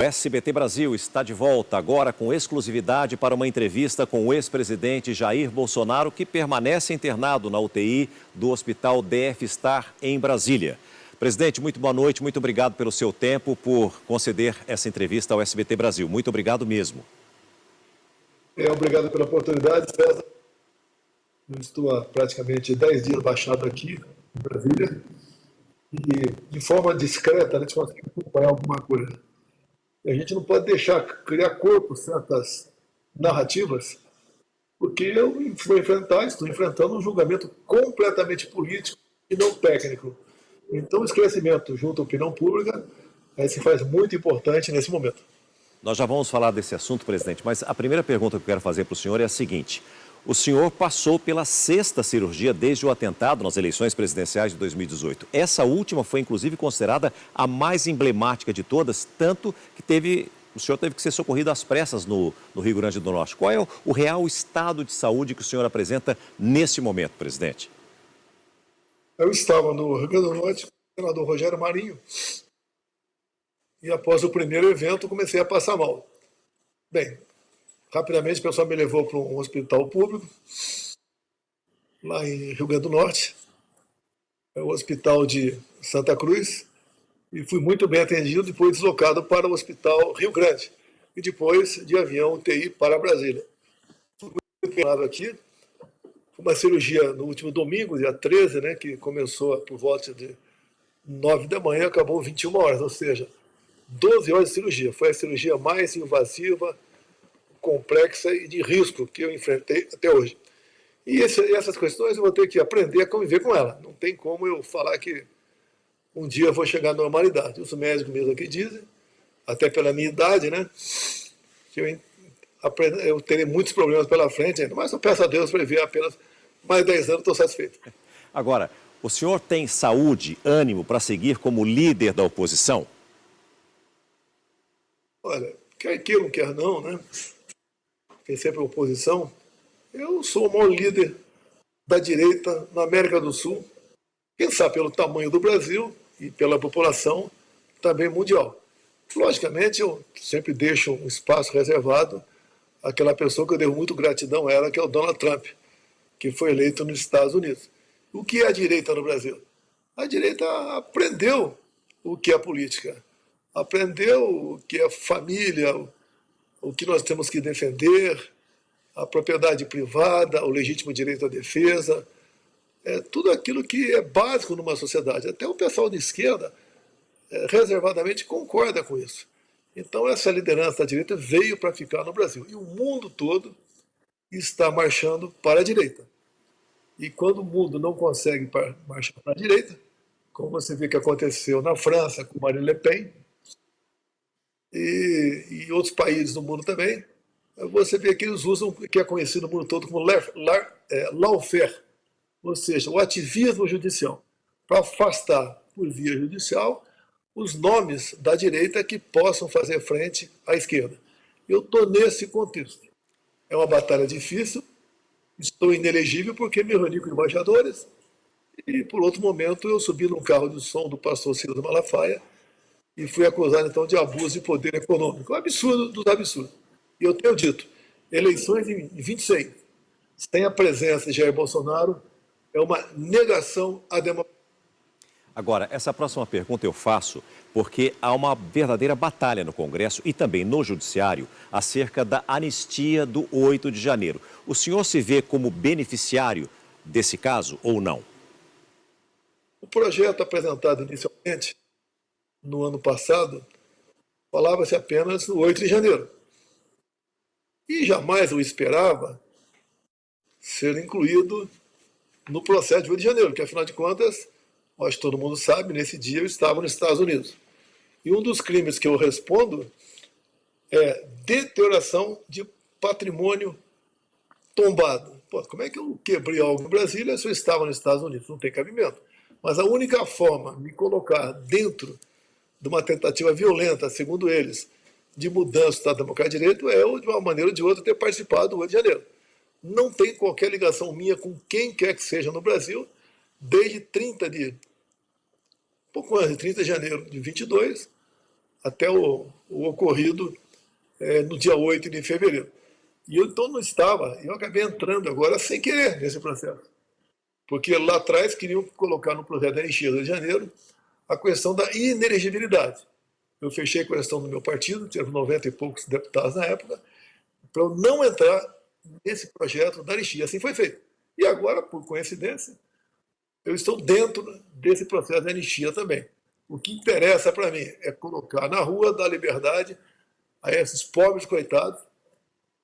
O SBT Brasil está de volta agora com exclusividade para uma entrevista com o ex-presidente Jair Bolsonaro, que permanece internado na UTI do Hospital DF Star em Brasília. Presidente, muito boa noite, muito obrigado pelo seu tempo, por conceder essa entrevista ao SBT Brasil. Muito obrigado mesmo. Obrigado pela oportunidade, César. Eu estou há praticamente 10 dias baixado aqui em Brasília e, de forma discreta, a gente consegue acompanhar alguma coisa. E a gente não pode deixar criar corpo certas narrativas, porque eu estou enfrentando um julgamento completamente político e não técnico. Então, o esclarecimento junto à opinião pública se faz muito importante nesse momento. Nós já vamos falar desse assunto, presidente, mas a primeira pergunta que eu quero fazer para o senhor é a seguinte. O senhor passou pela 6ª cirurgia desde o atentado nas eleições presidenciais de 2018. Essa última foi, inclusive, considerada a mais emblemática de todas, tanto que o senhor teve que ser socorrido às pressas no Rio Grande do Norte. Qual é o real estado de saúde que o senhor apresenta nesse momento, presidente? Eu estava no Rio Grande do Norte com o senador Rogério Marinho e, após o primeiro evento, comecei a passar mal. Bem, rapidamente o pessoal me levou para um hospital público, lá em Rio Grande do Norte, o Hospital de Santa Cruz, e fui muito bem atendido, depois deslocado para o Hospital Rio Grande, e depois de avião UTI para Brasília. Fui muito bem aqui, foi uma cirurgia no último domingo, dia 13, né, que começou por volta de 9 da manhã, acabou 21 horas, ou seja, 12 horas de cirurgia. Foi a cirurgia mais invasiva, complexa e de risco que eu enfrentei até hoje. E essas questões eu vou ter que aprender a conviver com ela. Não tem como eu falar que um dia eu vou chegar à normalidade. Os médicos mesmo aqui dizem, até pela minha idade, né, que eu terei muitos problemas pela frente ainda, mas eu peço a Deus para viver apenas mais 10 anos, estou satisfeito. Agora, o senhor tem saúde, ânimo para seguir como líder da oposição? Olha, quer queira, quer não, né? Tem sempre oposição. Eu sou o maior líder da direita na América do Sul, quem sabe pelo tamanho do Brasil e pela população também mundial. Logicamente, eu sempre deixo um espaço reservado àquela pessoa que eu devo muito gratidão a ela, que é o Donald Trump, que foi eleito nos Estados Unidos. O que é a direita no Brasil? A direita aprendeu o que é política, aprendeu o que é família, o que nós temos que defender, a propriedade privada, o legítimo direito à defesa, tudo aquilo que é básico numa sociedade. Até o pessoal de esquerda reservadamente concorda com isso. Então essa liderança da direita veio para ficar no Brasil. E o mundo todo está marchando para a direita. E quando o mundo não consegue marchar para a direita, como você vê que aconteceu na França com Marine Le Pen, e outros países do mundo também, você vê que eles usam o que é conhecido no mundo todo como lawfare, ou seja, o ativismo judicial, para afastar por via judicial os nomes da direita que possam fazer frente à esquerda. Eu estou nesse contexto. É uma batalha difícil, estou inelegível porque me reuni com embaixadores e, por outro momento, eu subi num carro de som do pastor Silas Malafaia e fui acusado, então, de abuso de poder econômico. Um absurdo dos absurdos. E eu tenho dito, eleições em 26, sem a presença de Jair Bolsonaro, é uma negação à democracia. Agora, essa próxima pergunta eu faço porque há uma verdadeira batalha no Congresso e também no Judiciário acerca da anistia do 8 de janeiro. O senhor se vê como beneficiário desse caso ou não? O projeto apresentado inicialmente, no ano passado, falava-se apenas no 8 de janeiro. E jamais eu esperava ser incluído no processo de 8 de janeiro, porque, afinal de contas, acho que todo mundo sabe, nesse dia eu estava nos Estados Unidos. E um dos crimes que eu respondo é deterioração de patrimônio tombado. Pô, como é que eu quebrei algo em Brasília se eu estava nos Estados Unidos? Não tem cabimento. Mas a única forma de me colocar dentro de uma tentativa violenta, segundo eles, de mudança do Estado Democrático de Direito, é eu, de uma maneira ou de outra, ter participado do 8 de janeiro. Não tem qualquer ligação minha com quem quer que seja no Brasil, desde pouco antes de 30 de janeiro de 22, até o ocorrido no dia 8 de fevereiro. E eu então não estava, eu acabei entrando agora sem querer nesse processo. Porque lá atrás queriam colocar no projeto da anistia do Rio de Janeiro a questão da inelegibilidade. Eu fechei a questão do meu partido, tinha 90 e poucos deputados na época, para eu não entrar nesse projeto da anistia. Assim foi feito. E agora, por coincidência, eu estou dentro desse processo de anistia também. O que interessa para mim é colocar na rua da liberdade a esses pobres coitados.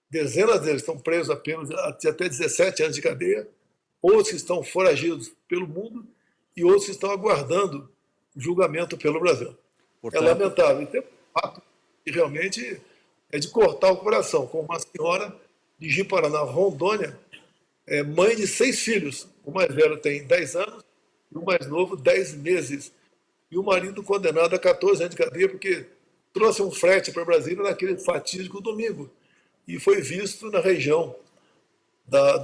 Dezenas deles estão presos apenas até 17 anos de cadeia, outros que estão foragidos pelo mundo e outros que estão aguardando julgamento pelo Brasil. Portanto, é lamentável. E tem um fato que realmente é de cortar o coração, com uma senhora de Ji-Paraná, Rondônia, mãe de 6 filhos. O mais velho tem 10 anos e o mais novo 10 meses. E o marido condenado a 14 anos de cadeia porque trouxe um frete para Brasília naquele fatídico domingo. E foi visto na região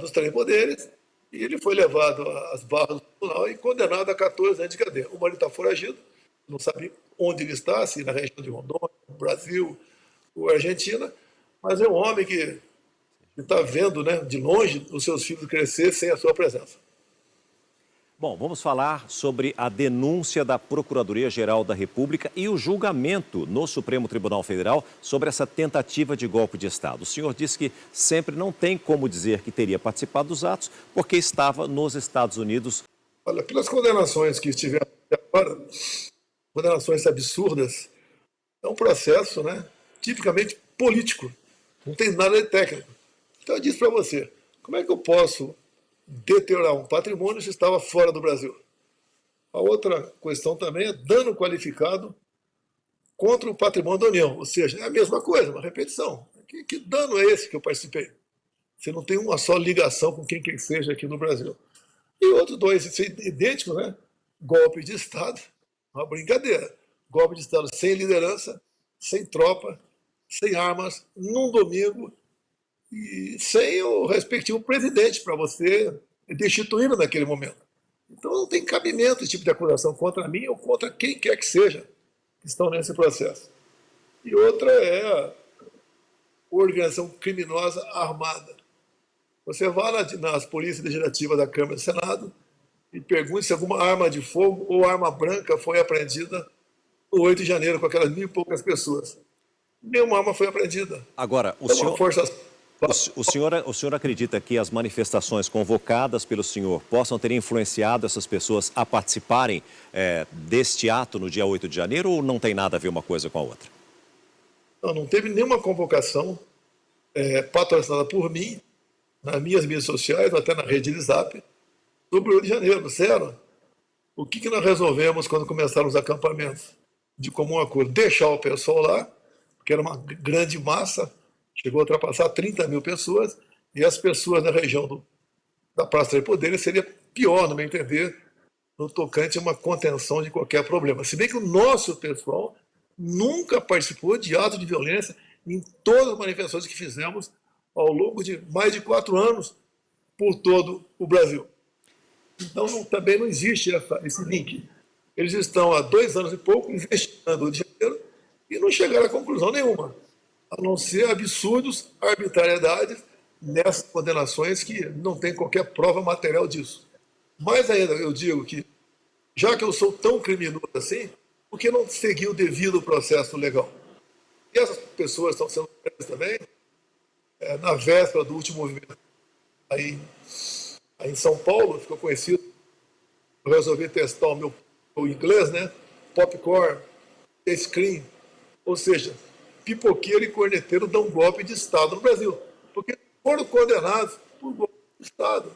dos três poderes, e ele foi levado às barras do tribunal e condenado a 14 anos de cadeia. O marido está foragido, não sabe onde ele está, se na região de Rondônia, Brasil ou Argentina, mas é um homem que está vendo, né, de longe os seus filhos crescer sem a sua presença. bom, vamos falar sobre a denúncia da Procuradoria-Geral da República e o julgamento no Supremo Tribunal Federal sobre essa tentativa de golpe de Estado. O senhor disse que sempre não tem como dizer que teria participado dos atos porque estava nos Estados Unidos. Olha, pelas condenações que estiveram até agora, condenações absurdas, é um processo, né, tipicamente político, não tem nada de técnico. Então eu disse para você, como é que eu posso deteriorar um patrimônio se estava fora do Brasil? A outra questão também é dano qualificado contra o patrimônio da União, ou seja, é a mesma coisa, uma repetição. Que dano é esse que eu participei? Você não tem uma só ligação com quem quer que seja aqui no Brasil. E outros dois idênticos, né? Golpe de Estado, uma brincadeira. Golpe de Estado sem liderança, sem tropa, sem armas, num domingo, e sem o respectivo presidente para você destituí-lo naquele momento. Então não tem cabimento esse tipo de acusação contra mim ou contra quem quer que seja que estão nesse processo. E outra é a organização criminosa armada. Você vai nas polícias legislativas da Câmara e do Senado e pergunte se alguma arma de fogo ou arma branca foi apreendida no 8 de janeiro com aquelas 1.000 e poucas pessoas. Nenhuma arma foi apreendida. Agora, o senhor acredita que as manifestações convocadas pelo senhor possam ter influenciado essas pessoas a participarem deste ato no dia 8 de janeiro ou não tem nada a ver uma coisa com a outra? Não teve nenhuma convocação patrocinada por mim, nas minhas mídias sociais, ou até na rede de Zap, sobre o 8 de janeiro, zero. O que nós resolvemos quando começaram os acampamentos? De comum acordo, deixar o pessoal lá, porque era uma grande massa, chegou a ultrapassar 30.000 pessoas, e as pessoas na região da Praça Três Poderes seria pior, no meu entender, no tocante a uma contenção de qualquer problema. Se bem que o nosso pessoal nunca participou de ato de violência em todas as manifestações que fizemos ao longo de mais de 4 anos por todo o Brasil. Então, também não existe esse link. Eles estão há 2 anos e pouco investigando o Rio de Janeiro e não chegaram a conclusão nenhuma, a não ser absurdos, arbitrariedades nessas condenações que não tem qualquer prova material disso. Mais ainda, eu digo que, já que eu sou tão criminoso assim, por que não seguir o devido processo legal? E essas pessoas estão sendo presas também, na véspera do último movimento aí em São Paulo, ficou conhecido, eu resolvi testar o meu inglês, né? Popcorn, screen, ou seja, pipoqueiro e corneteiro dão golpe de Estado no Brasil, porque foram condenados por golpe de Estado.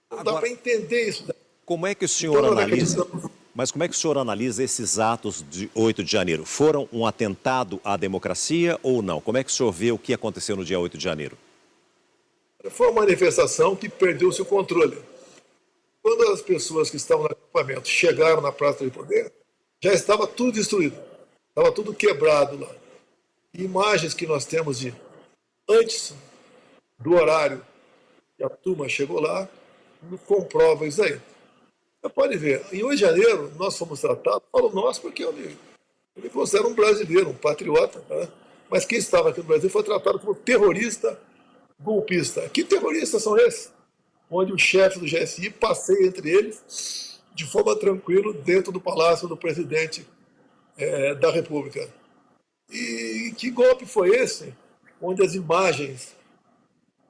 Não dá para entender isso. Como é que o senhor analisa? Mas como é que o senhor analisa esses atos de 8 de janeiro? Foram um atentado à democracia ou não? Como é que o senhor vê o que aconteceu no dia 8 de janeiro? Foi uma manifestação que perdeu seu controle. Quando as pessoas que estavam no acampamento chegaram na Praça do Poder, já estava tudo destruído. Estava tudo quebrado lá. Imagens que nós temos de antes do horário que a turma chegou lá, comprovam isso aí. Você pode ver, em 8 de janeiro nós fomos tratados, falo nós porque eu Ele foi considera um brasileiro, um patriota, né? Mas quem estava aqui no Brasil foi tratado como terrorista golpista. Que terroristas são esses? Onde o chefe do GSI passeia entre eles de forma tranquila dentro do palácio do presidente da República. E que golpe foi esse? Onde as imagens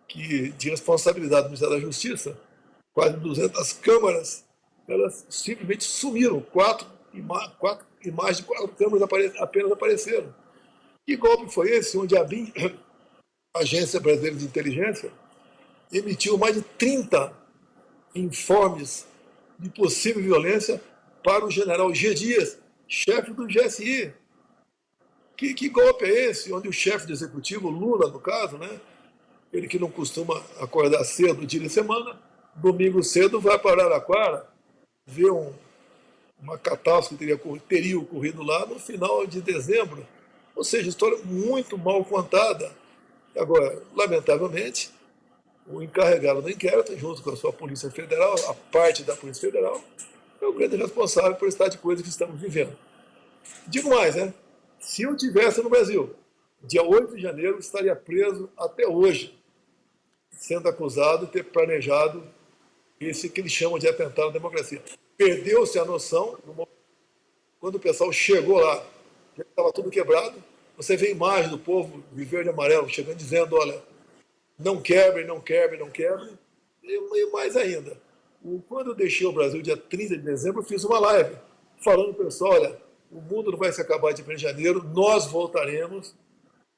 de responsabilidade do Ministério da Justiça, quase 200 câmaras, elas simplesmente sumiram. Quatro imagens de 4 câmaras apenas apareceram. Que golpe foi esse? Onde a BIM, Agência Brasileira de Inteligência, emitiu mais de 30 informes de possível violência para o general G. Dias, chefe do GSI. Que golpe é esse? Onde o chefe do executivo, Lula, no caso, né? Ele que não costuma acordar cedo dia de semana, domingo cedo vai para Araraquara ver uma catástrofe que teria ocorrido lá no final de dezembro. Ou seja, história muito mal contada. Agora, lamentavelmente, o encarregado do inquérito, junto com a sua Polícia Federal, a parte da Polícia Federal, é o grande responsável por esse estado de coisa que estamos vivendo. Digo mais, né? Se eu estivesse no Brasil, dia 8 de janeiro, estaria preso até hoje, sendo acusado de ter planejado esse que eles chamam de atentado à democracia. Perdeu-se a noção, quando o pessoal chegou lá, já estava tudo quebrado, você vê a imagem do povo de verde e amarelo chegando dizendo, olha, não quebre, não quebre, não quebre. E mais ainda, quando eu deixei o Brasil, dia 30 de dezembro, eu fiz uma live falando para o pessoal, olha, o mundo não vai se acabar de 1 de janeiro, nós voltaremos,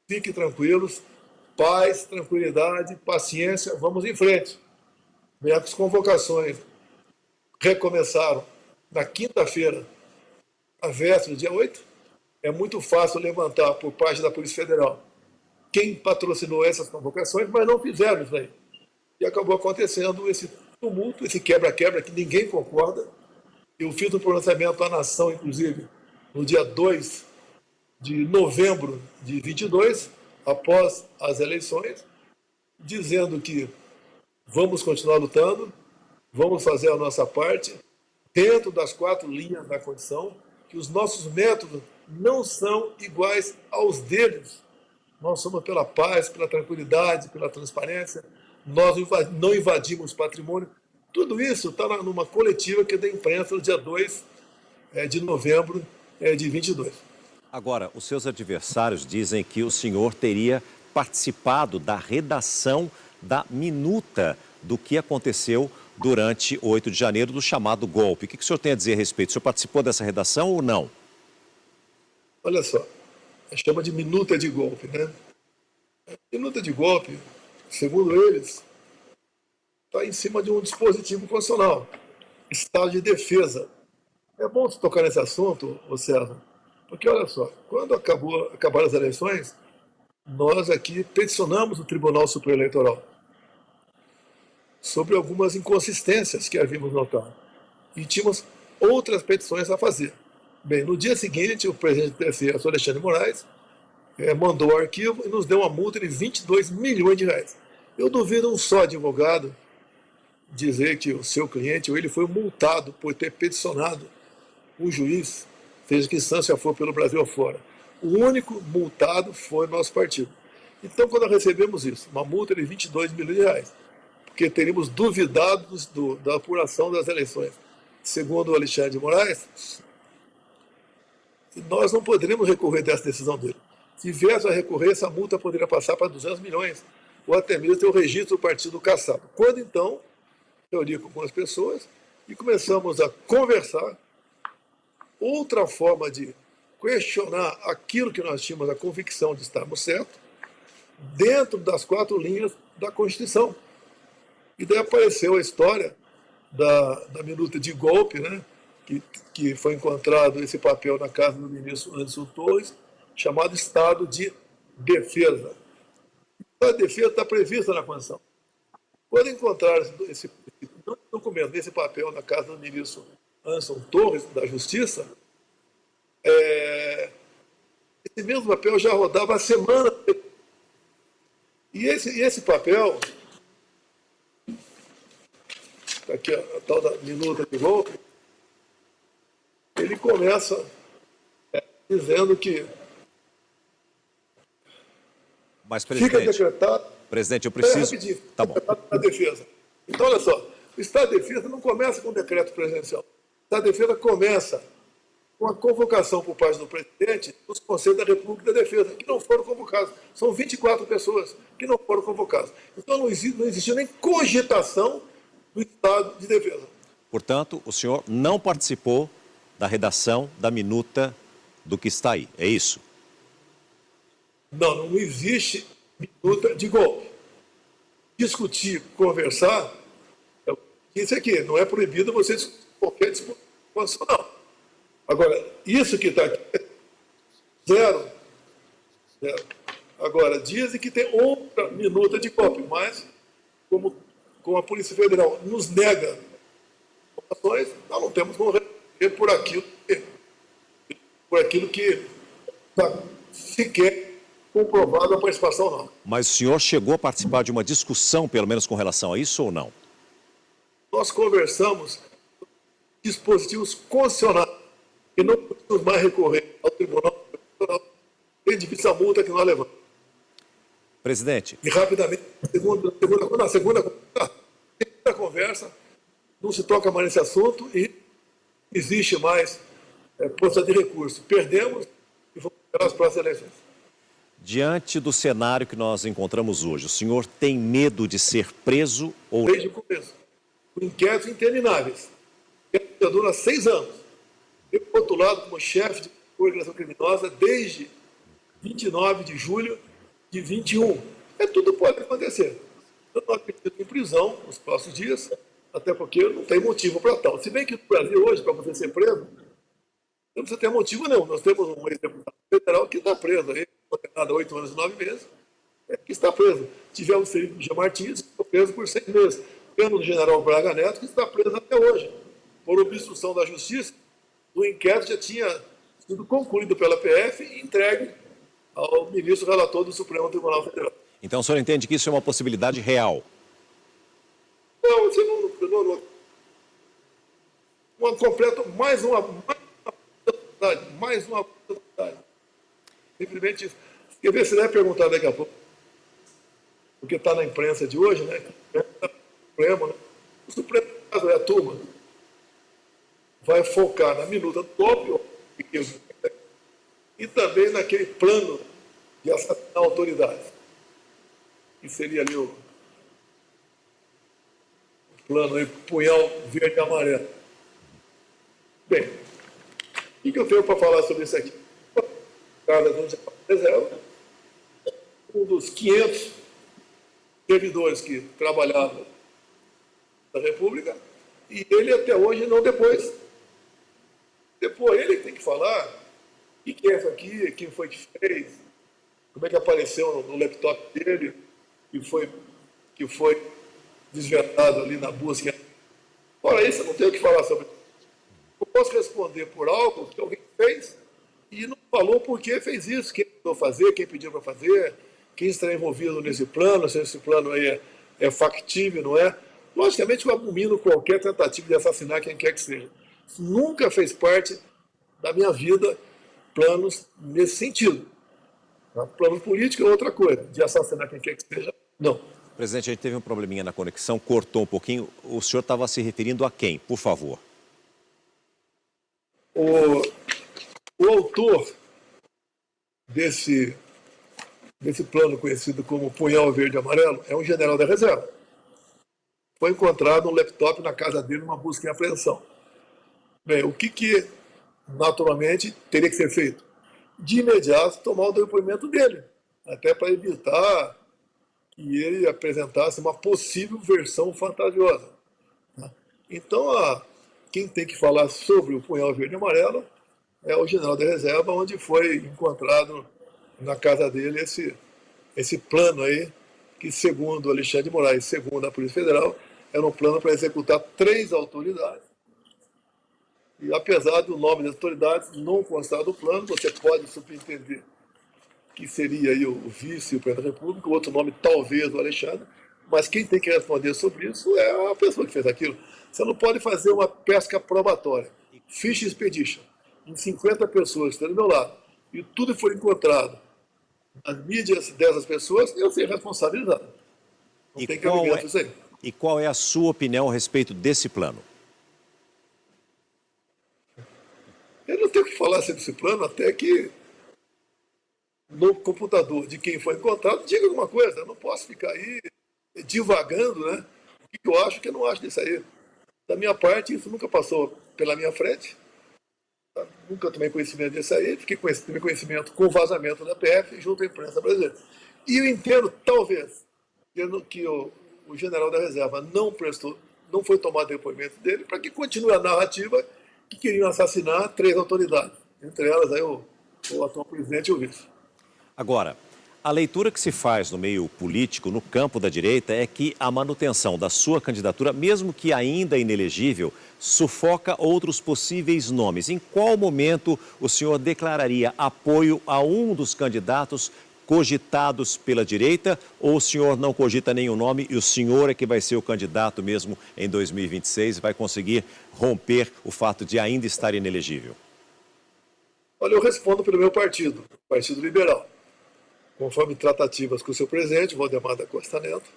fiquem tranquilos, paz, tranquilidade, paciência, vamos em frente. As convocações recomeçaram na quinta-feira, a véspera do dia 8. É muito fácil levantar por parte da Polícia Federal quem patrocinou essas convocações, mas não fizeram isso aí. E acabou acontecendo esse tumulto, esse quebra-quebra que ninguém concorda. Eu fiz um pronunciamento à nação, inclusive, no dia 2 de novembro de 22, após as eleições, dizendo que vamos continuar lutando, vamos fazer a nossa parte, dentro das 4 linhas da Constituição, que os nossos métodos não são iguais aos deles. Nós somos pela paz, pela tranquilidade, pela transparência, nós não invadimos patrimônio. Tudo isso está numa coletiva que é da imprensa no dia 2 de novembro de 22. Agora, os seus adversários dizem que o senhor teria participado da redação da minuta do que aconteceu durante 8 de janeiro, do chamado golpe. O que o senhor tem a dizer a respeito? O senhor participou dessa redação ou não? Olha só, chama de minuta de golpe, né? Minuta de golpe, segundo eles, está em cima de um dispositivo constitucional, estado de defesa. É bom se tocar nesse assunto, César, porque olha só, quando acabaram as eleições, nós aqui peticionamos o Tribunal Superior Eleitoral sobre algumas inconsistências que havíamos notado. E tínhamos outras petições a fazer. Bem, no dia seguinte, o presidente do TSE, o Alexandre de Moraes, mandou o arquivo e nos deu uma multa de 22 milhões de reais. Eu duvido um só advogado dizer que o seu cliente ou ele foi multado por ter peticionado o juiz, seja que instância for pelo Brasil afora. O único multado foi o nosso partido. Então, quando nós recebemos isso, uma multa de 22 milhões de reais, porque teríamos duvidado da apuração das eleições, segundo o Alexandre de Moraes, nós não poderíamos recorrer dessa decisão dele. Se viesse a recorrer, essa multa poderia passar para 200 milhões, ou até mesmo ter o registro do partido cassado. Quando, então, reuni com algumas pessoas e começamos a conversar outra forma de questionar aquilo que nós tínhamos a convicção de estarmos certos, dentro das 4 linhas da Constituição. E daí apareceu a história da minuta de golpe, né? Que foi encontrado esse papel na casa do ministro Anderson Torres, chamado Estado de Defesa. A defesa está prevista na Constituição. Quando encontraram esse documento, esse papel na casa do ministro Anderson Torres, da Justiça, esse mesmo papel já rodava há semana. E esse papel, aqui a tal da minuta de golpe, ele começa dizendo que Mas, fica presidente, decretado. presidente, eu preciso... Rapidinho, Tá bom. da defesa. Então, olha só, o estado de defesa não começa com decreto presidencial. O estado de defesa começa com a convocação por parte do presidente dos Conselhos da República da Defesa, que não foram convocados. São 24 pessoas que não foram convocadas. Então, não existiu nem cogitação do estado de defesa. Portanto, o senhor não participou da redação da minuta do que está aí, é isso? Não existe minuta de golpe. Discutir, conversar, isso aqui, não é proibido você discutir qualquer discussão constitucional. Agora, isso que está aqui é zero. Agora, dizem que tem outra minuta de golpe, mas como a Polícia Federal nos nega informações, nós não temos como responder por aquilo que está sequer comprovado a participação, não. Mas o senhor chegou a participar de uma discussão, pelo menos com relação a isso ou não? Nós conversamos dispositivos constitucionais que não podemos mais recorrer ao Tribunal Constitucional, tem difícil a multa que nós levamos. Presidente. E rapidamente, na segunda conversa, não se toca mais nesse assunto e existe mais possibilidade de recurso. Perdemos e vamos para as próximas eleições. Diante do cenário que nós encontramos hoje, o senhor tem medo de ser preso ou... Desde o começo. Por inquéritos intermináveis. Já dura 6 anos. Eu, por outro lado, como chefe de organização criminosa, desde 29 de julho de 21. Tudo pode acontecer. Eu não acredito em prisão nos próximos dias, até porque não tem motivo para tal. Se bem que no Brasil hoje, para você ser preso, não precisa ter motivo não. Nós temos um ex-deputado federal que está preso aí, condenado a 8 anos e 9 meses, que está preso. Tivemos o Felipe Jean Martins, que foi preso por 6 meses. Temos o general Braga Neto, que está preso até hoje, por obstrução da justiça. O inquérito já tinha sido concluído pela PF e entregue ao ministro relator do Supremo Tribunal Federal. Então o senhor entende que isso é uma possibilidade real? Não, você não uma completa, mais uma possibilidade. Simplesmente isso. Quer ver, você vai perguntar daqui a pouco, porque está na imprensa de hoje, né? O Supremo, a turma, vai focar na minuta do golpe e também naquele plano de assassinar autoridades, que seria ali o plano aí, punhal verde e amarelo. Bem, o que eu tenho para falar sobre isso aqui? Cada reserva, um dos 500 servidores que trabalhavam na República, e ele até hoje não depois. Depois ele tem que falar o que é isso aqui, quem foi que fez, como é que apareceu no laptop dele, que foi desvendado ali na busca. Ora, isso eu não tenho o que falar sobre. Eu posso responder por algo que alguém fez e não falou por que fez isso, quem mandou fazer, quem pediu para fazer, quem está envolvido nesse plano, se esse plano aí é factível, não é? Logicamente, eu abomino qualquer tentativa de assassinar quem quer que seja. Isso nunca fez parte da minha vida, planos nesse sentido. Plano político é outra coisa, de assassinar quem quer que seja, não. Presidente, a gente teve um probleminha na conexão, cortou um pouquinho. O senhor estava se referindo a quem, por favor? O autor desse plano conhecido como Punhal Verde e Amarelo é um general da reserva. Foi encontrado um laptop na casa dele numa busca e apreensão. Bem, o que naturalmente teria que ser feito? De imediato tomar o depoimento dele, até para evitar que ele apresentasse uma possível versão fantasiosa. Então, quem tem que falar sobre o Punhal Verde e Amarelo é o general da reserva, onde foi encontrado na casa dele esse plano aí, que segundo Alexandre de Moraes, segundo a Polícia Federal, era um plano para executar 3 autoridades. E apesar do nome das autoridades não constar do plano, você pode subentender que seria aí o vice, o presidente da República, o outro nome talvez o Alexandre, mas quem tem que responder sobre isso é a pessoa que fez aquilo. Você não pode fazer uma pesca probatória, ficha expedition, em 50 pessoas que estão do meu lado, e tudo for encontrado nas mídias dessas pessoas, eu serei responsabilizado. Não E tem qual cabimento é, isso aí. e qual é a sua opinião a respeito desse plano? Eu não tenho que falar sobre esse plano até que no computador de quem foi encontrado diga alguma coisa. Eu não posso ficar aí divagando, né? O que eu acho, o que eu não acho disso aí. Da minha parte, isso nunca passou pela minha frente. Nunca tomei conhecimento disso aí. Tomei conhecimento com o vazamento da PF junto à imprensa brasileira. E eu entendo, talvez, que o general da reserva não foi tomado depoimento dele para que continue a narrativa que queriam assassinar 3 autoridades. Entre elas, aí, o atual presidente e o vice. Agora, a leitura que se faz no meio político, no campo da direita, é que a manutenção da sua candidatura, mesmo que ainda inelegível, sufoca outros possíveis nomes. Em qual momento o senhor declararia apoio a um dos candidatos cogitados pela direita, ou o senhor não cogita nenhum nome e o senhor é que vai ser o candidato mesmo em 2026 e vai conseguir romper o fato de ainda estar inelegível? Olha, eu respondo pelo meu partido, Partido Liberal. Conforme tratativas com o seu presidente, Valdemar da Costa Neto,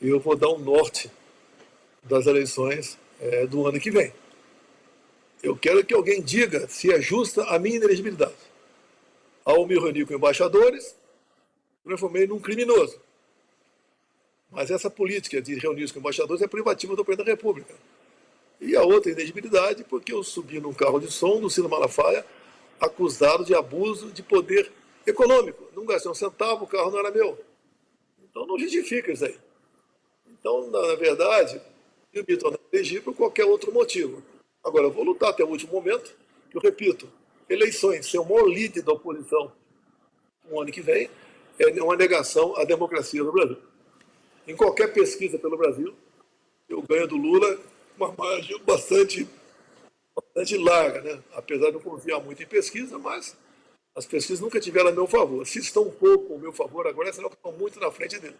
e eu vou dar um norte das eleições do ano que vem. Eu quero que alguém diga se é justa a minha inelegibilidade. Ao me reunir com embaixadores, transformei num criminoso. Mas essa política de reunir com embaixadores é privativa do presidente da República. E a outra inelegibilidade, porque eu subi num carro de som do Ciro Malafaia, acusado de abuso de poder econômico. Não gastei um centavo, o carro não era meu. Então não justifica isso aí. Então, na verdade, eu me torno elegível por qualquer outro motivo. Agora, eu vou lutar até o último momento, que eu repito, eleições, ser o maior líder da oposição no ano que vem, é uma negação à democracia no Brasil. Em qualquer pesquisa pelo Brasil, eu ganho do Lula uma margem bastante larga, né? Apesar de eu confiar muito em pesquisa, mas as pesquisas nunca tiveram a meu favor. Se estão um pouco ao meu favor agora, será que estão muito na frente dele.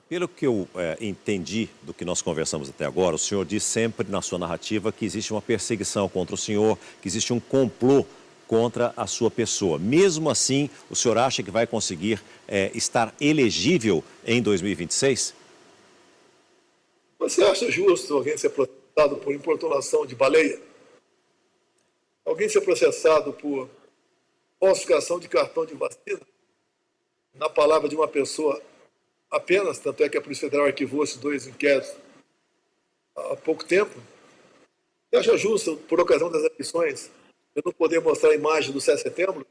Pelo que eu entendi do que nós conversamos até agora, o senhor diz sempre na sua narrativa que existe uma perseguição contra o senhor, que existe um complô contra a sua pessoa. Mesmo assim, o senhor acha que vai conseguir estar elegível em 2026? Você acha justo alguém ser processado por importunação de baleia? Alguém ser processado por falsificação de cartão de vacina? Na palavra de uma pessoa apenas, tanto é que a Polícia Federal arquivou esses 2 inquéritos há pouco tempo. Você acha justo, por ocasião das eleições, eu não poder mostrar a imagem do 7 de setembro,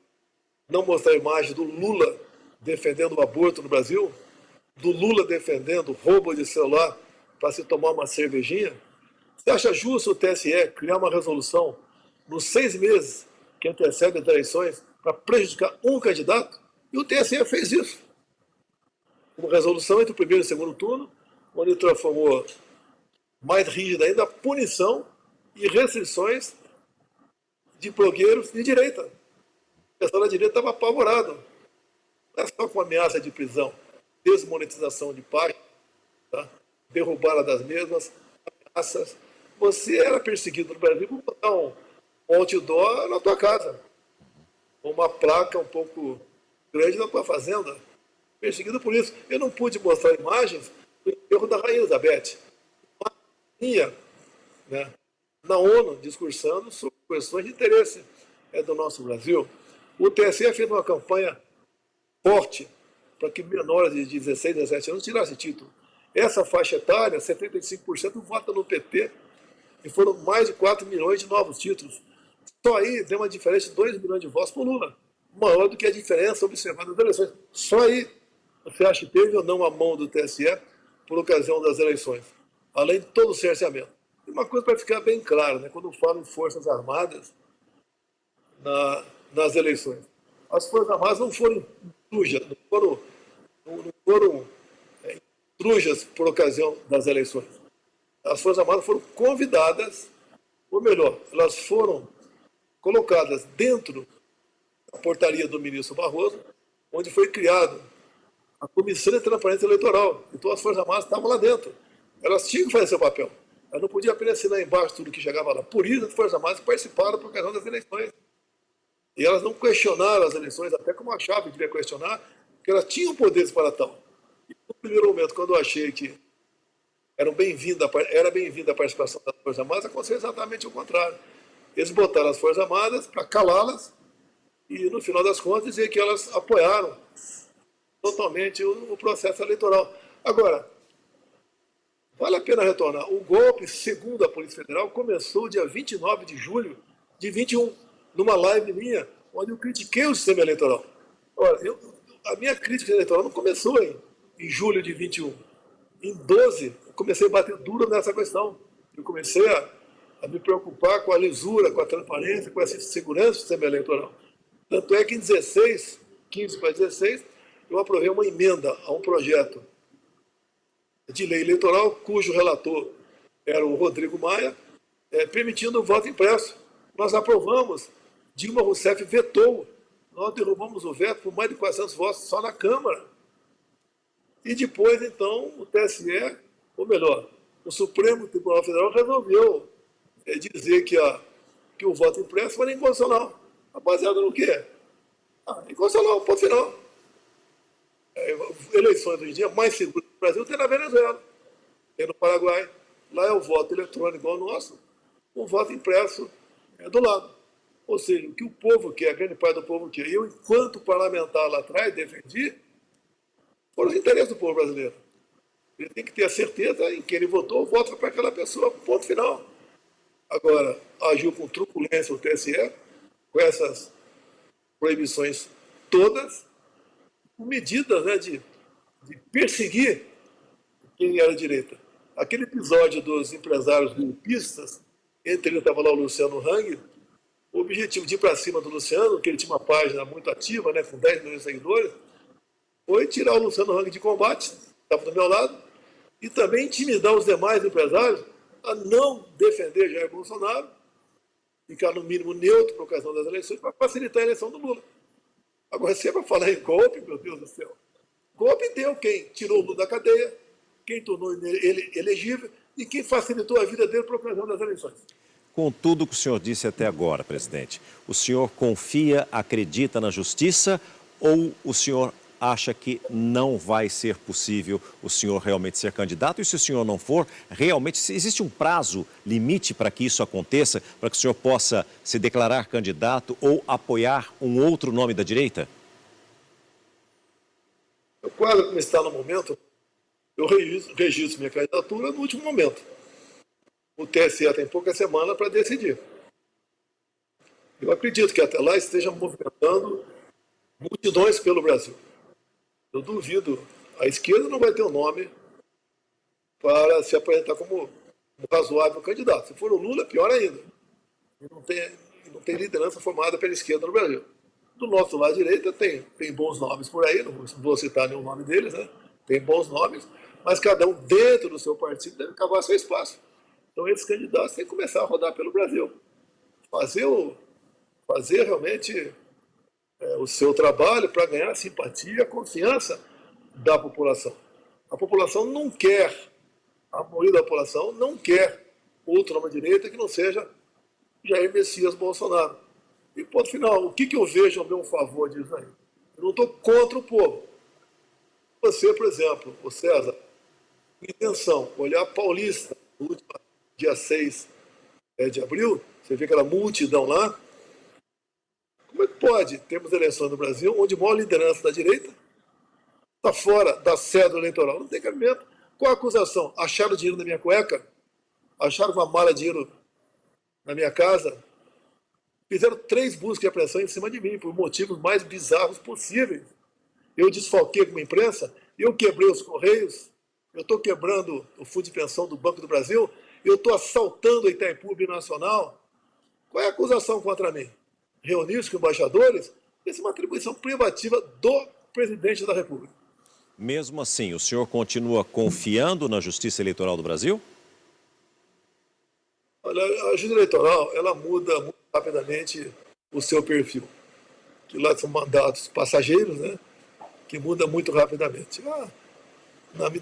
não mostrar a imagem do Lula defendendo o aborto no Brasil, do Lula defendendo o roubo de celular para se tomar uma cervejinha? Você acha justo o TSE criar uma resolução nos 6 meses que antecedem as eleições para prejudicar um candidato? E o TSE fez isso. Uma resolução entre o primeiro e o segundo turno, onde transformou mais rígida ainda a punição e restrições de blogueiros de direita. O pessoal da direita estava apavorado. Não é só com ameaça de prisão, desmonetização de páginas, tá? Derrubada das mesmas, ameaças. Você era perseguido no Brasil por botar um outdoor na tua casa, uma placa um pouco grande na tua fazenda, perseguido por isso. Eu não pude mostrar imagens do enterro da Rainha Elizabeth. Minha, né, na ONU, discursando sobre questões de interesse do nosso Brasil. O TSE fez uma campanha forte para que menores de 16, 17 anos tirassem título. Essa faixa etária, 75% vota no PT, e foram mais de 4 milhões de novos títulos. Só aí deu uma diferença de 2 milhões de votos para o Lula, maior do que a diferença observada nas eleições. Só aí você acha que teve ou não a mão do TSE por ocasião das eleições, além de todo o cerceamento. E uma coisa para ficar bem claro, né, quando falo em Forças Armadas nas eleições. As Forças Armadas não foram intrujas, não foram intrujas por ocasião das eleições. As Forças Armadas foram convidadas, ou melhor, elas foram colocadas dentro da portaria do ministro Barroso, onde foi criado a Comissão de Transparência Eleitoral. Então as Forças Armadas estavam lá dentro. Elas tinham que fazer seu papel. Elas não podiam apenas assinar embaixo tudo que chegava lá. Por isso as Forças Armadas participaram por ocasião das eleições. E elas não questionaram as eleições, até como achavam que devia questionar, porque elas tinham poderes para tal. E no primeiro momento, quando eu achei que era bem-vinda a participação das Forças Armadas, aconteceu exatamente o contrário. Eles botaram as Forças Armadas para calá-las e, no final das contas, dizer que elas apoiaram totalmente o processo eleitoral. Agora, vale a pena retornar. O golpe, segundo a Polícia Federal, começou dia 29 de julho de 21, numa live minha, onde eu critiquei o sistema eleitoral. Ora, a minha crítica eleitoral não começou em julho de 21. Em 12, eu comecei a bater duro nessa questão. Eu comecei a me preocupar com a lisura, com a transparência, com essa segurança do sistema eleitoral. Tanto é que em 16, 15 para 16, eu aprovei uma emenda a um projeto de lei eleitoral, cujo relator era o Rodrigo Maia, permitindo o voto impresso. Nós aprovamos, Dilma Rousseff vetou, nós derrubamos o veto por mais de 400 votos só na Câmara. E depois, então, o TSE, ou melhor, o Supremo Tribunal Federal resolveu dizer que o voto impresso era inconstitucional. Baseado no quê? Inconstitucional, ponto final. Eleições hoje em dia mais seguras do Brasil tem na Venezuela, tem no Paraguai. Lá é o voto eletrônico igual ao nosso, o voto impresso do lado. Ou seja, o que o povo quer, a grande parte do povo quer. Eu, enquanto parlamentar lá atrás, defendi, foram os interesses do povo brasileiro. Ele tem que ter a certeza em que ele votou, o voto foi para aquela pessoa, ponto final. Agora, agiu com truculência o TSE, com essas proibições todas, com medidas, né, de perseguir quem era direita. Aquele episódio dos empresários golpistas, entre eles estava lá o Luciano Hang, o objetivo de ir para cima do Luciano, que ele tinha uma página muito ativa, né, com 10 milhões de seguidores, foi tirar o Luciano Hang de combate, estava do meu lado, e também intimidar os demais empresários a não defender Jair Bolsonaro, ficar no mínimo neutro por ocasião das eleições, para facilitar a eleição do Lula. Agora, se é para falar em golpe, meu Deus do céu, golpe deu quem tirou o Lula da cadeia, quem tornou ele elegível e quem facilitou a vida dele por ocasião das eleições. Com tudo que o senhor disse até agora, presidente, o senhor confia, acredita na justiça ou o senhor acha que não vai ser possível o senhor realmente ser candidato? E se o senhor não for, realmente existe um prazo limite para que isso aconteça, para que o senhor possa se declarar candidato ou apoiar um outro nome da direita? O quadro como está no momento, eu registro minha candidatura no último momento. O TSE tem pouca semana para decidir. Eu acredito que até lá esteja movimentando multidões pelo Brasil. Eu duvido, a esquerda não vai ter um nome para se apresentar como um razoável candidato. Se for o Lula, pior ainda. Não tem liderança formada pela esquerda no Brasil. Do nosso lado direita tem bons nomes por aí, não vou citar nenhum nome deles, né? Tem bons nomes, mas cada um dentro do seu partido deve cavar seu espaço. Então esses candidatos têm que começar a rodar pelo Brasil. Fazer realmente o seu trabalho para ganhar a simpatia e a confiança da população. A população não quer, a maioria da população não quer outro nome à direita que não seja Jair Messias Bolsonaro. E ponto final, o que eu vejo ao meu favor disso aí? Eu não estou contra o povo. Você, por exemplo, o César, intenção, olhar Paulista, no último dia 6 de abril, você vê aquela multidão lá. Como é que pode termos eleições no Brasil onde a maior liderança da direita está fora da cédula eleitoral? Não tem cabimento. Qual a acusação? Acharam dinheiro na minha cueca? Acharam uma mala de dinheiro na minha casa? Fizeram 3 buscas de apreensão em cima de mim, por motivos mais bizarros possíveis. Eu desfalquei com a imprensa, eu quebrei os Correios, eu estou quebrando o fundo de pensão do Banco do Brasil, eu estou assaltando a Itaipu Binacional. Qual é a acusação contra mim? Reunir-se com embaixadores? Isso é uma atribuição privativa do presidente da República. Mesmo assim, o senhor continua confiando na Justiça Eleitoral do Brasil? Olha, a Justiça Eleitoral, ela muda muito rapidamente o seu perfil. Que lá são mandatos passageiros, né? Que muda muito rapidamente.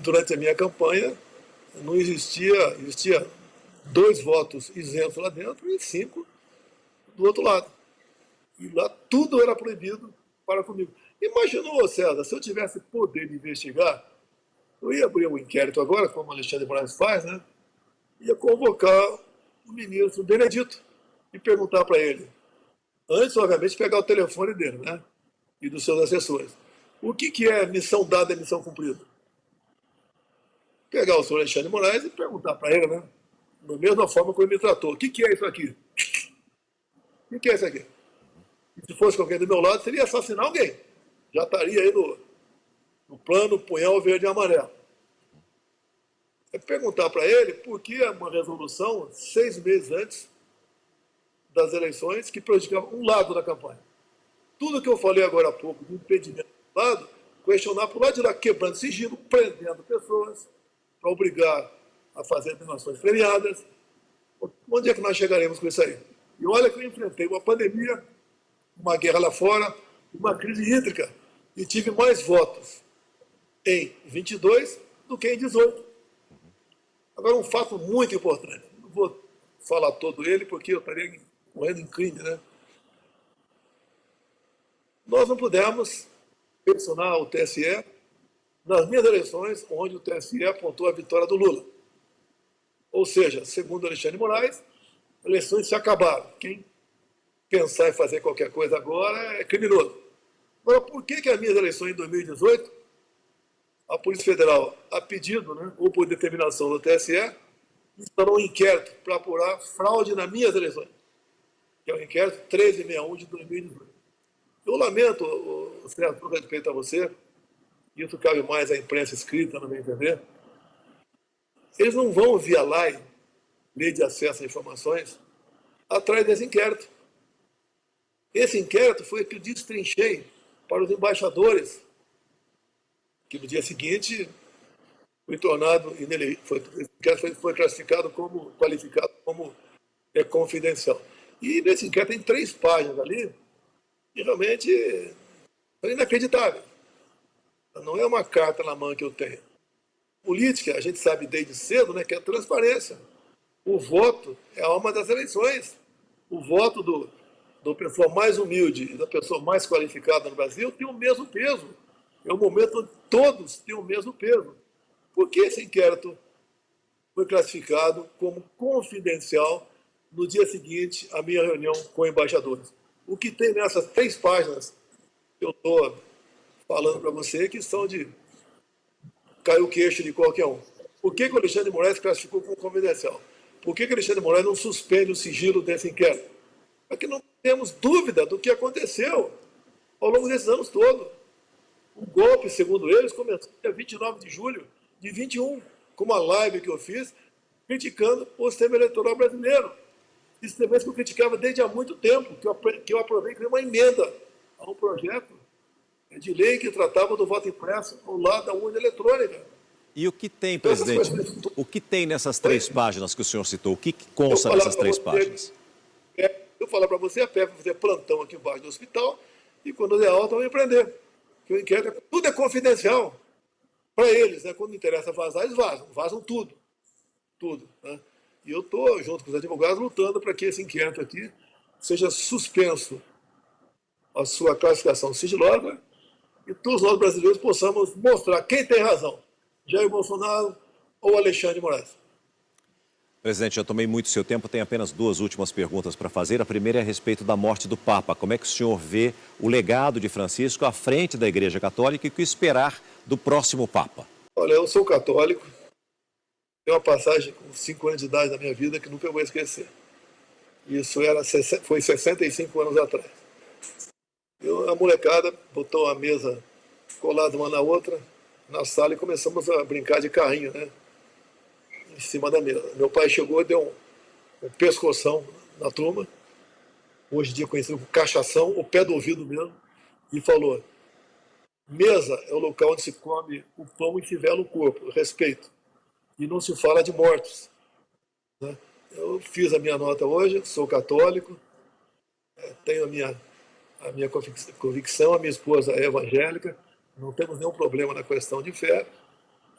Durante a minha campanha, não existia 2 votos isentos lá dentro e 5 do outro lado. E lá tudo era proibido para comigo. Imaginou, César, se eu tivesse poder de investigar, eu ia abrir um inquérito agora, como o Alexandre de Moraes faz, né? Ia convocar o ministro Benedito e perguntar para ele, antes, obviamente, pegar o telefone dele, né? E dos seus assessores. O que é missão dada e missão cumprida? Pegar o senhor Alexandre de Moraes e perguntar para ele, né? Da mesma forma como ele me tratou. O que é isso aqui? O que é isso aqui? E se fosse alguém do meu lado, seria assassinar alguém. Já estaria aí no plano punhal verde e amarelo. É perguntar para ele por que uma resolução 6 meses antes das eleições que prejudicava um lado da campanha. Tudo que eu falei agora há pouco de impedimento do lado, questionar por lado de lá, quebrando sigilo, prendendo pessoas, para obrigar a fazer doações premiadas. Onde é que nós chegaremos com isso aí? E olha que eu enfrentei uma pandemia, uma guerra lá fora, uma crise hídrica, e tive mais votos em 22 do que em 18. Agora, um fato muito importante, não vou falar todo ele, porque eu estaria correndo em crime, né? Nós não pudemos pressionar o TSE nas minhas eleições, onde o TSE apontou a vitória do Lula. Ou seja, segundo Alexandre de Moraes, eleições se acabaram. Quem pensar em fazer qualquer coisa agora é criminoso. Agora, por que as minhas eleições em 2018, a Polícia Federal, a pedido, né, ou por determinação do TSE, instalou um inquérito para apurar fraude nas minhas eleições, que é o inquérito 1361 de 2018. Eu lamento, Sérgio, com respeito a você, isso cabe mais à imprensa escrita, no meu entender, eles não vão via lei de acesso a informações, atrás desse inquérito. Esse inquérito foi que eu destrinchei para os embaixadores, que no dia seguinte foi tornado foi classificado como, qualificado como confidencial. E nesse inquérito tem 3 páginas ali, e realmente é inacreditável. Não é uma carta na mão que eu tenho. Política, a gente sabe desde cedo, né, que é transparência. O voto é a alma das eleições. O voto do pessoa mais humilde e da pessoa mais qualificada no Brasil tem o mesmo peso. É o momento onde todos têm o mesmo peso. Por que esse inquérito foi classificado como confidencial no dia seguinte à minha reunião com embaixadores? O que tem nessas 3 páginas que eu estou falando para você que são de cair o queixo de qualquer um. Por que o Alexandre de Moraes classificou como confidencial? Por que o Alexandre de Moraes não suspende o sigilo desse inquérito? Para que não temos dúvida do que aconteceu ao longo desses anos todos. O golpe, segundo eles, começou dia 29 de julho de 21, com uma live que eu fiz criticando o sistema eleitoral brasileiro. Isso também que eu criticava desde há muito tempo, que eu aprovei que uma emenda a um projeto de lei que tratava do voto impresso ao lado da urna eletrônica. E o que tem, presidente, o que tem nessas 3 páginas que o senhor citou? O que consta nessas 3 páginas? Eu falo para você, a PF vai fazer plantão aqui embaixo do hospital e quando der alta vão me prender. Que o inquérito, tudo é confidencial. Para eles, né, quando interessa vazar, eles vazam tudo. Tudo. Né? E eu estou, junto com os advogados, lutando para que esse inquérito aqui seja suspenso a sua classificação sigilosa e todos nós brasileiros possamos mostrar quem tem razão, Jair Bolsonaro ou Alexandre de Moraes. Presidente, já tomei muito seu tempo, tenho apenas 2 últimas perguntas para fazer. A primeira é a respeito da morte do Papa. Como é que o senhor vê o legado de Francisco à frente da Igreja Católica e o que esperar do próximo Papa? Olha, eu sou católico, tem uma passagem com 5 anos de idade da minha vida que nunca vou esquecer. Isso foi 65 anos atrás. A molecada botou a mesa colada uma na outra na sala e começamos a brincar de carrinho, né? Em cima da mesa. Meu pai chegou e deu um pescoção na turma, hoje em dia conhecido como cachação, o pé do ouvido mesmo, e falou: mesa é o local onde se come o pão e se vela o corpo, respeito, e não se fala de mortos. Né? Eu fiz a minha nota hoje, sou católico, tenho a minha convicção, a minha esposa é evangélica, não temos nenhum problema na questão de fé.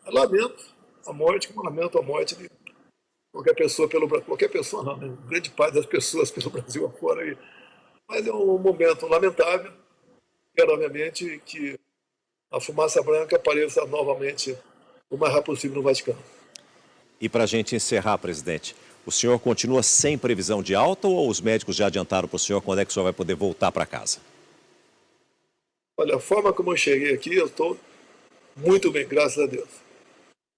Eu lamento a morte, como lamento a morte de qualquer pessoa não, né? Grande parte das pessoas pelo Brasil afora. Mas é um momento lamentável. Quero, obviamente, que a fumaça branca apareça novamente o mais rápido possível no Vaticano. E para a gente encerrar, presidente, o senhor continua sem previsão de alta ou os médicos já adiantaram para o senhor quando é que o senhor vai poder voltar para casa? Olha, a forma como eu cheguei aqui, eu estou muito bem, graças a Deus.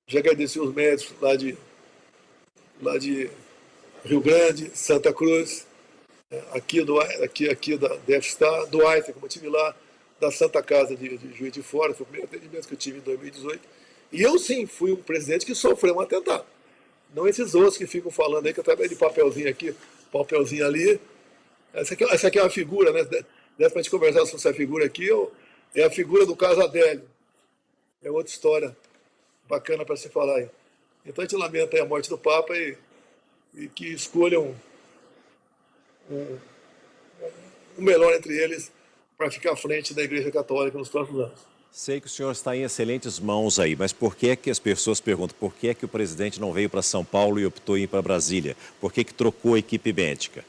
Já agradeci os médicos lá de Rio Grande, Santa Cruz, aqui da DFSTAR, do Einstein, como eu tive lá, da Santa Casa de Juiz de Fora, foi o primeiro atendimento que eu tive em 2018. E eu sim fui um presidente que sofreu um atentado. Não esses outros que ficam falando aí que eu trabalhei de papelzinho aqui, papelzinho ali. Essa aqui é uma figura, né? Deve para a gente conversar sobre essa figura aqui, é a figura do caso Adélio. É outra história bacana para se falar aí. Então a gente lamenta aí a morte do Papa e que escolham o melhor entre eles para ficar à frente da Igreja Católica nos próximos anos. Sei que o senhor está em excelentes mãos aí, mas por que é que as pessoas perguntam por que é que o presidente não veio para São Paulo e optou em ir para Brasília? Por que trocou a equipe médica?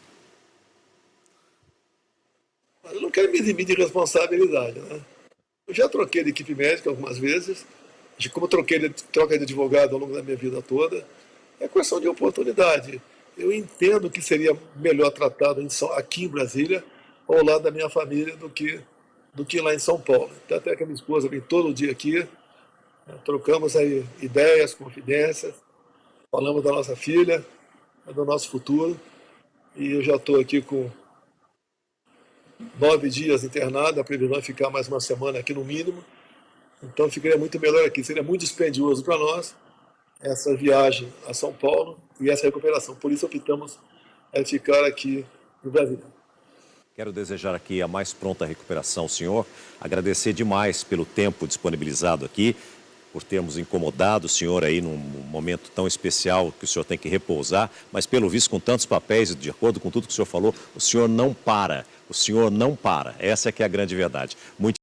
Eu não quero me eximir de responsabilidade, né? Eu já troquei de equipe médica algumas vezes, como troca de advogado ao longo da minha vida toda. É questão de oportunidade. Eu entendo que seria melhor tratado aqui em Brasília, ao lado da minha família, do que lá em São Paulo. Até que a minha esposa vem todo dia aqui, trocamos aí ideias, confidências, falamos da nossa filha, do nosso futuro, e eu já estou aqui com 9 dias internado, a previsão é ficar mais uma semana aqui no mínimo, então ficaria muito melhor aqui, seria muito dispendioso para nós essa viagem a São Paulo e essa recuperação, por isso optamos em ficar aqui no Brasil. Quero desejar aqui a mais pronta recuperação ao senhor, agradecer demais pelo tempo disponibilizado aqui, por termos incomodado o senhor aí num momento tão especial que o senhor tem que repousar, mas pelo visto com tantos papéis, de acordo com tudo que o senhor falou, o senhor não para, essa é que é a grande verdade. Muito